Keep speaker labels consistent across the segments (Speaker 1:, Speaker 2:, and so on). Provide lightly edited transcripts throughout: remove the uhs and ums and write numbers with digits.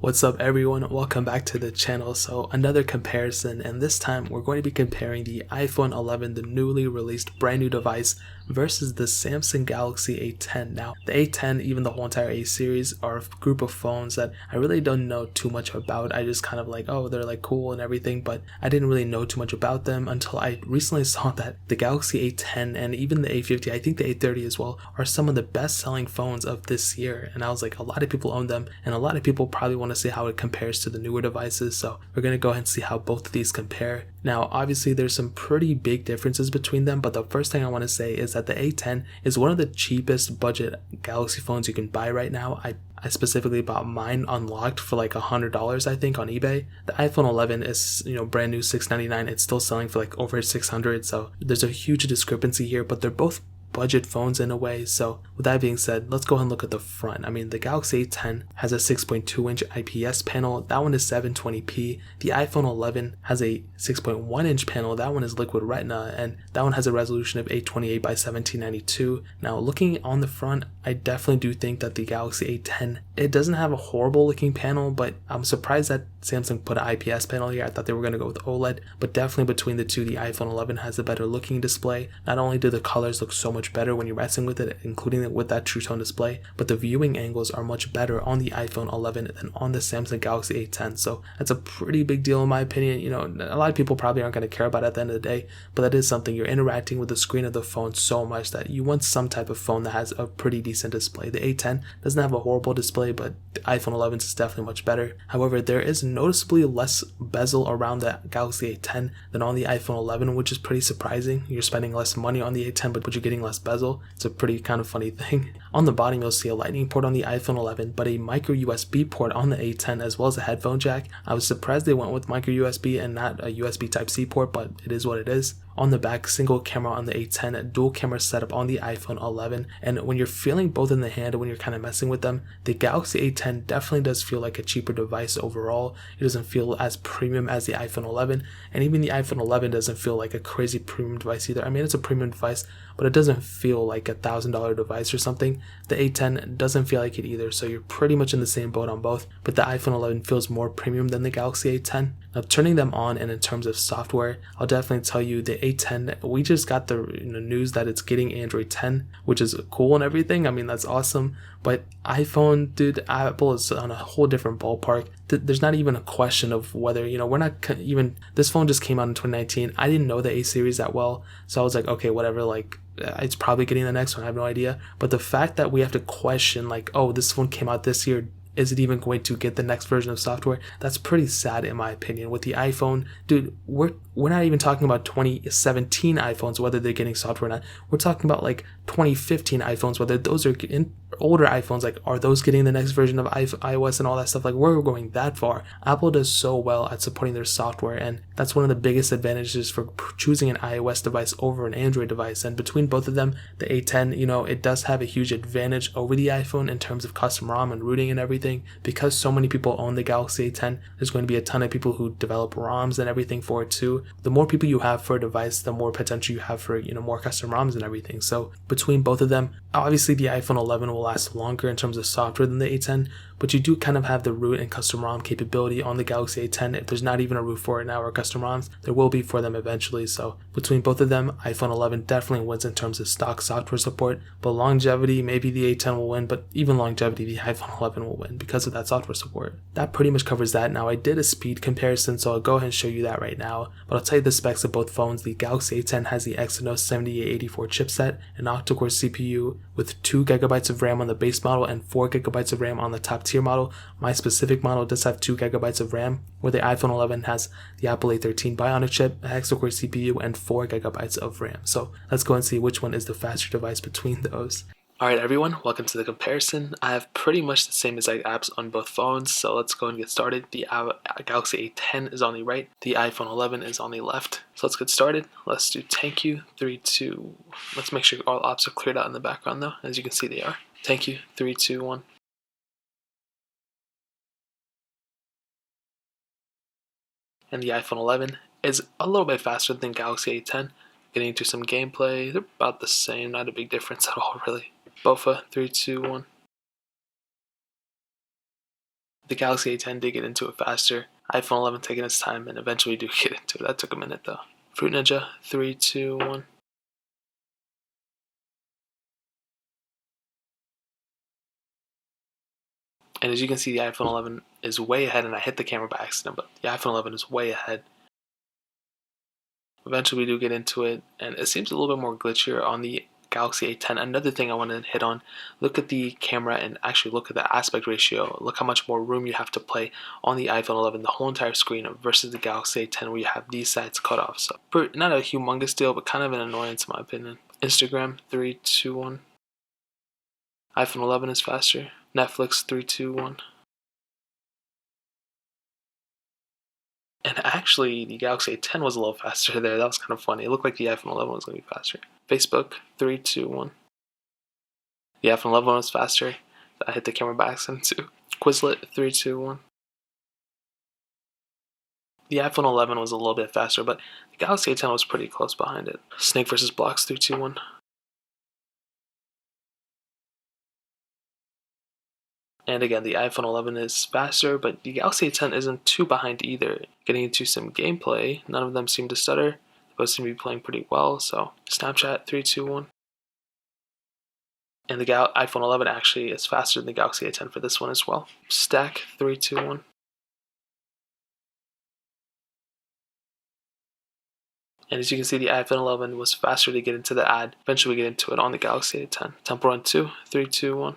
Speaker 1: What's up everyone, welcome back to the channel. So another comparison, and this time we're going to be comparing the iPhone 11, the newly released brand new device, versus the Samsung Galaxy A10. Now the A10, even the whole entire A series, are a group of phones that I really don't know too much about. I just kind of like, oh, they're like cool and everything, but I didn't really know too much about them until I recently saw that the Galaxy A10 and even the A50, I think the A30 as well, are some of the best selling phones of this year. And I was like, a lot of people own them, and a lot of people probably want to see how it compares to the newer devices, so we're going to go ahead and see how both of these compare. Now obviously there's some pretty big differences between them, but the first thing I want to say is that the A10 is one of the cheapest budget Galaxy phones you can buy right now. I specifically bought mine unlocked for like $100 I think on eBay. The iPhone 11 is, brand new $699. It's still selling for like over $600, so there's a huge discrepancy here, but they're both budget phones in a way. So with that being said, let's go ahead and look at the front. I mean, the Galaxy A10 has a 6.2 inch IPS panel. That one is 720p. The iPhone 11 has a 6.1 inch panel. That one is liquid retina, and that one has a resolution of 828 by 1792. Now looking on the front, I definitely do think that the Galaxy A10, it doesn't have a horrible looking panel, but I'm surprised that Samsung put an IPS panel here. I thought they were going to go with OLED, but definitely between the two, the iPhone 11 has a better looking display. Not only do the colors look so much better when you're messing with it, including it with that True Tone display, but the viewing angles are much better on the iPhone 11 than on the Samsung Galaxy A10. So that's a pretty big deal in my opinion. A lot of people probably aren't going to care about it at the end of the day, but that is something. You're interacting with the screen of the phone so much that you want some type of phone that has a pretty decent display. The A10 doesn't have a horrible display, but the iPhone 11 is definitely much better. However, there is noticeably less bezel around the Galaxy A10 than on the iPhone 11, which is pretty surprising. You're spending less money on the A10, but you're getting less bezel. It's a pretty kind of funny thing. On the bottom, you'll see a lightning port on the iPhone 11, but a micro USB port on the A10, as well as a headphone jack. I was surprised they went with micro USB and not a USB Type-C port, but it is what it is. On the back, single camera on the A10, dual camera setup on the iPhone 11, and when you're feeling both in the hand, when you're kind of messing with them, the Galaxy A10 definitely does feel like a cheaper device overall. It doesn't feel as premium as the iPhone 11, and even the iPhone 11 doesn't feel like a crazy premium device either. I mean, it's a premium device, but it doesn't feel like a $1,000 device or something. The A10 doesn't feel like it either, so you're pretty much in the same boat on both, but the iPhone 11 feels more premium than the Galaxy A10. Now turning them on, and in terms of software, I'll definitely tell you the A10, we just got the news that it's getting Android 10, which is cool and everything. I mean, that's awesome, but iPhone, dude, Apple is on a whole different ballpark. There's not even a question of whether, we're not even, this phone just came out in 2019. I didn't know the A series that well, so I was like, okay, whatever, like, it's probably getting the next one, I have no idea. But the fact that we have to question, like, oh, this phone came out this year, is it even going to get the next version of software? That's pretty sad in my opinion. With the iPhone, dude, we're not even talking about 2017 iPhones, whether they're getting software or not. We're talking about like 2015 iPhones, whether those are older iPhones, like, are those getting the next version of iOS and all that stuff? Like, we're going that far. Apple does so well at supporting their software, and that's one of the biggest advantages for choosing an iOS device over an Android device. And between both of them, the A10, it does have a huge advantage over the iPhone in terms of custom ROM and rooting and everything. Because so many people own the Galaxy A10, there's going to be a ton of people who develop ROMs and everything for it too. The more people you have for a device, the more potential you have for, more custom ROMs and everything. So between both of them, obviously the iPhone 11 will last longer in terms of software than the A10, but you do kind of have the root and custom ROM capability on the Galaxy A10. If there's not even a root for it now or custom ROMs, there will be for them eventually. So between both of them, iPhone 11 definitely wins in terms of stock software support, but longevity, maybe the A10 will win, but even longevity, the iPhone 11 will win because of that software support. That pretty much covers that. Now I did a speed comparison, so I'll go ahead and show you that right now, but I'll tell you the specs of both phones. The Galaxy A10 has the Exynos 7884 chipset, an octa-core CPU with 2GB of RAM on the base model and 4GB of RAM on the top tier model. My specific model does have 2GB of RAM, where the iPhone 11 has the Apple A13 Bionic chip, a hexa-core CPU, and 4GB of RAM. So let's go and see which one is the faster device between those. Alright everyone, welcome to the comparison. I have pretty much the same exact apps on both phones, so let's go and get started. The Galaxy A10 is on the right, the iPhone 11 is on the left. So let's get started. Let's do thank you, 3, 2, let's make sure all apps are cleared out in the background though. As you can see they are. Thank you, 3, 2, 1. And the iPhone 11 is a little bit faster than Galaxy A10. Getting into some gameplay, they're about the same, not a big difference at all really. Bofa, 3, 2, 1. The Galaxy A10 did get into it faster. iPhone 11 taking its time, and eventually do get into it. That took a minute though. Fruit Ninja, 3, 2, 1. And as you can see, the iPhone 11 is way ahead, and I hit the camera by accident, but the iPhone 11 is way ahead. Eventually we do get into it, and it seems a little bit more glitchier on the Galaxy A10. Another thing I want to hit on, look at the camera and actually look at the aspect ratio. Look how much more room you have to play on the iPhone 11, the whole entire screen, versus the Galaxy A10 where you have these sides cut off. So not a humongous deal, but kind of an annoyance in my opinion. Instagram, 3, 2, 1. iPhone 11 is faster. Netflix, 3, 2, 1. And actually, the Galaxy A10 was a little faster there. That was kind of funny. It looked like the iPhone 11 was going to be faster. Facebook, 3, 2, 1. The iPhone 11 was faster. I hit the camera by accident too. Quizlet, 3, 2, 1. The iPhone 11 was a little bit faster, but the Galaxy A10 was pretty close behind it. Snake vs. Blocks, 3, 2, 1. And again, the iPhone 11 is faster, but the Galaxy A10 isn't too behind either. Getting into some gameplay, none of them seem to stutter. They both seem to be playing pretty well, so Snapchat, 3, 2, 1. And the iPhone 11 actually is faster than the Galaxy A10 for this one as well. Stack, 3, 2, 1. And as you can see, the iPhone 11 was faster to get into the ad. Eventually we get into it on the Galaxy A10. Temple Run 2, 3, 2, 1.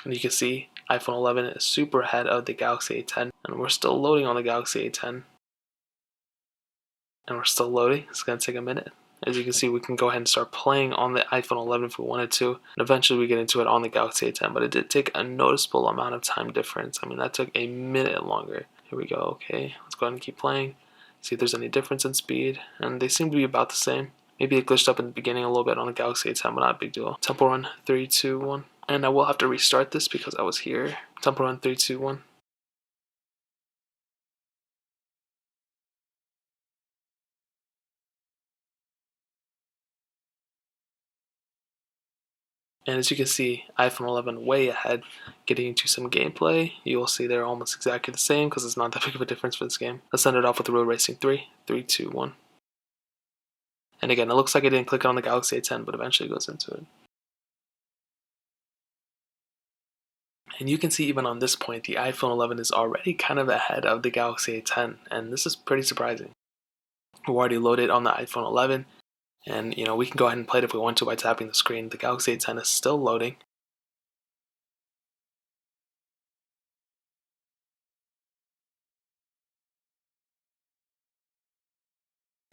Speaker 1: And you can see iPhone 11 is super ahead of the Galaxy A10, and we're still loading on the Galaxy A10. And we're still loading. It's going to take a minute. As you can see, we can go ahead and start playing on the iPhone 11 if we wanted to, and eventually we get into it on the Galaxy A10, but it did take a noticeable amount of time difference. I mean, that took a minute longer. Here we go. Okay, let's go ahead and keep playing, see if there's any difference in speed, and they seem to be about the same. Maybe it glitched up in the beginning a little bit on the Galaxy A10, but not a big deal. Temple Run, 3, 2, 1. And I will have to restart this because I was here. Temple Run, 3, 2, 1. And as you can see, iPhone 11 way ahead. Getting into some gameplay, you will see they're almost exactly the same because it's not that big of a difference for this game. Let's end it off with Road Racing 3, 3, 2, 1. And again, it looks like I didn't click on the Galaxy A10, but eventually it goes into it. And you can see even on this point, the iPhone 11 is already kind of ahead of the Galaxy A10, and this is pretty surprising. We're already loaded on the iPhone 11, and we can go ahead and play it if we want to by tapping the screen. The Galaxy A10 is still loading.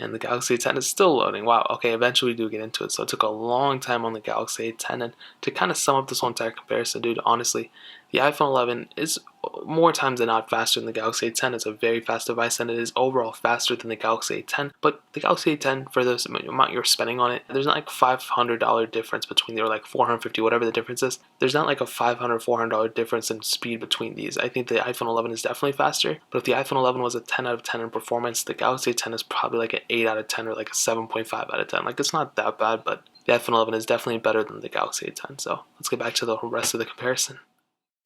Speaker 1: And the Galaxy A10 is still loading. Wow, okay, eventually we do get into it. So it took a long time on the Galaxy A10. And to kind of sum up this whole entire comparison, dude, honestly, the iPhone 11 is more times than not faster than the Galaxy A10. It's a very fast device, and it is overall faster than the Galaxy A10. But the Galaxy A10, for the amount you're spending on it, there's not like $500 difference between there, like $450, whatever the difference is. There's not like a $500, $400 difference in speed between these. I think the iPhone 11 is definitely faster, but if the iPhone 11 was a 10 out of 10 in performance, the Galaxy A10 is probably like an 8 out of 10 or like a 7.5 out of 10. Like, it's not that bad, but the iPhone 11 is definitely better than the Galaxy A10. So let's get back to the rest of the comparison.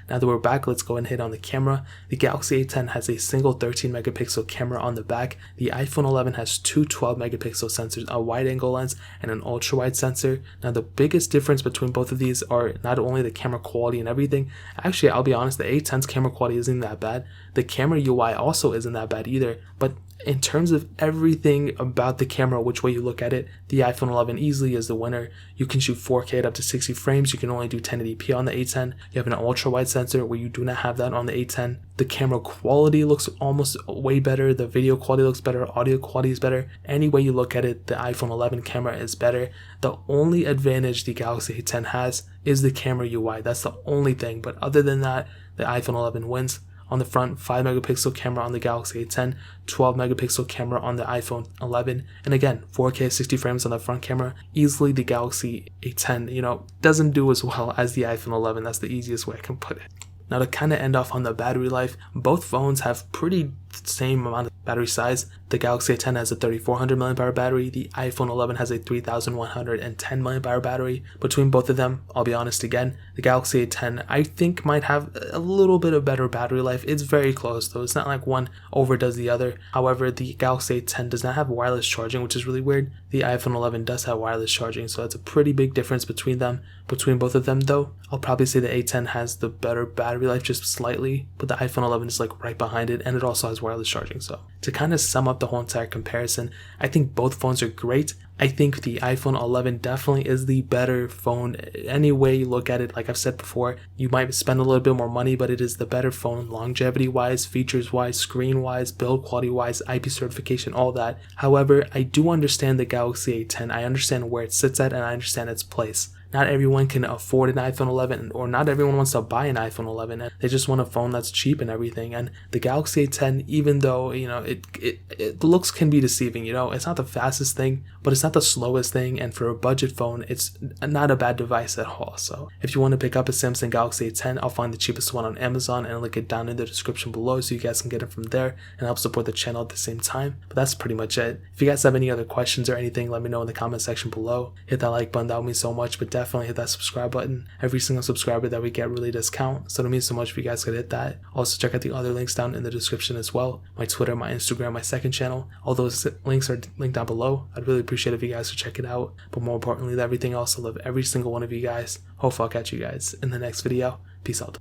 Speaker 1: Now that we're back, let's go and hit on the camera. The Galaxy A10 has a single 13 megapixel camera on the back. The iPhone 11 has two 12 megapixel sensors, a wide angle lens and an ultra wide sensor. Now the biggest difference between both of these are not only the camera quality and everything. Actually, I'll be honest, the A10's camera quality isn't that bad. The camera UI also isn't that bad either, but in terms of everything about the camera, which way you look at it, the iPhone 11 easily is the winner. You can shoot 4K at up to 60 frames. You can only do 1080p on the A10. You have an ultra wide sensor where you do not have that on the A10. The camera quality looks almost way better. The video quality looks better. Audio quality is better. Any way you look at it, the iPhone 11 camera is better. The only advantage the Galaxy A10 has is the camera UI. That's the only thing. But other than that, the iPhone 11 wins. On the front, 5 megapixel camera on the Galaxy A10, 12 megapixel camera on the iPhone 11, and again, 4K 60 frames on the front camera. Easily the Galaxy A10, doesn't do as well as the iPhone 11. That's the easiest way I can put it. Now to kind of end off on the battery life, both phones have pretty same amount of battery size. The Galaxy A10 has a 3400 mAh battery. The iPhone 11 has a 3110 mAh battery. Between both of them, I'll be honest again, the Galaxy A10 I think might have a little bit of better battery life. It's very close though. It's not like one overdoes the other. However, the Galaxy A10 does not have wireless charging, which is really weird. The iPhone 11 does have wireless charging, so that's a pretty big difference between them. Between both of them though, I'll probably say the A10 has the better battery life just slightly, but the iPhone 11 is like right behind it, and it also has wireless charging. So to kind of sum up the whole entire comparison, I think both phones are great. I think the iPhone 11 definitely is the better phone. Any way you look at it, like I've said before, you might spend a little bit more money, but it is the better phone longevity wise, features wise, screen wise, build quality wise, IP certification, all that. However, I do understand the Galaxy A10. I understand where it sits at, and I understand its place. Not everyone can afford an iPhone 11, or not everyone wants to buy an iPhone 11, and they just want a phone that's cheap and everything. And the Galaxy A10, even though, you know, it looks can be deceiving, you know, it's not the fastest thing, but it's not the slowest thing, and for a budget phone, it's not a bad device at all. So if you want to pick up a Samsung Galaxy A10, I'll find the cheapest one on Amazon and link it down in the description below so you guys can get it from there and help support the channel at the same time. But that's pretty much it. If you guys have any other questions or anything, let me know in the comment section below. Hit that like button, that would mean so much, but definitely hit that subscribe button. Every single subscriber that we get really does count, so it means so much if you guys could hit that. Also check out the other links down in the description as well. My Twitter, my Instagram, my second channel, all those links are linked down below. I'd really appreciate if you guys could check it out. But more importantly than everything else, I love every single one of you guys. Hope I'll catch you guys in the next video. Peace out.